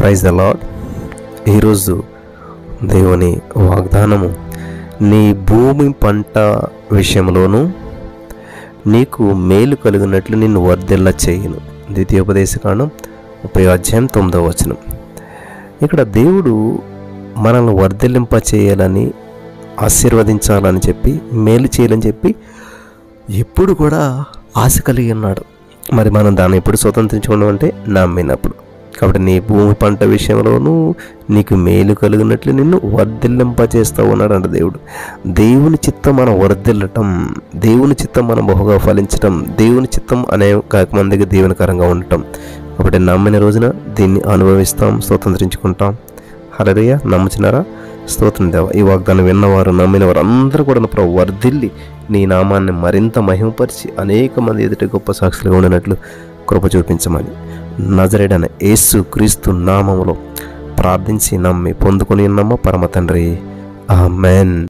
Praise the lord. ఈరోజు దేవుని వాగ్దానము, నీ భూమి పంట విషయంలోనూ నీకు మేలు కలిగినట్లు నిన్ను వర్ధిల్ల చేయును. ద్వితీయోపదేశకాండం 30:9. ఇక్కడ దేవుడు మనల్ని వర్ధిల్లింప చేయాలని, ఆశీర్వదించాలని చెప్పి, మేలు చేయాలని చెప్పి ఎప్పుడు కూడా ఆశ కలిగి ఉన్నాడు. మరి మనం దాన్ని ఎప్పుడు స్వతంత్రించుకోవడం అంటే నమ్మినప్పుడు. కాబట్టి నీ భూమి పంట విషయంలోనూ నీకు మేలు కలిగినట్లు నిన్ను వర్ధిల్లింపచేస్తూ ఉన్నాడు అంట దేవుడు. దేవుని చిత్తం మనం వర్ధిల్లటం, దేవుని చిత్తం మనం బహుగా ఫలించటం, దేవుని చిత్తం అనేక మందికి దీవెనకరంగా ఉండటం. కాబట్టి నమ్మిన రోజున దీన్ని అనుభవిస్తాం, స్వతంత్రించుకుంటాం. హల్లెలూయా. నమ్ముచున్నారా? స్తోత్రం దేవా. ఈ వాగ్దానం విన్నవారు, నమ్మిన వారు అందరూ కూడా ప్రభు వర్ధిల్లి నీ నామాన్ని మరింత మహిమపరిచి అనేక మంది ఎదుట గొప్ప సాక్షులుగా ఉండినట్లు కృప చూపించమని నజరేయుడైన యేసు క్రీస్తు నామములో ప్రార్థించి నమ్మి పొందుకొని ఉన్నామా పరమ తండ్రి. ఆమేన్.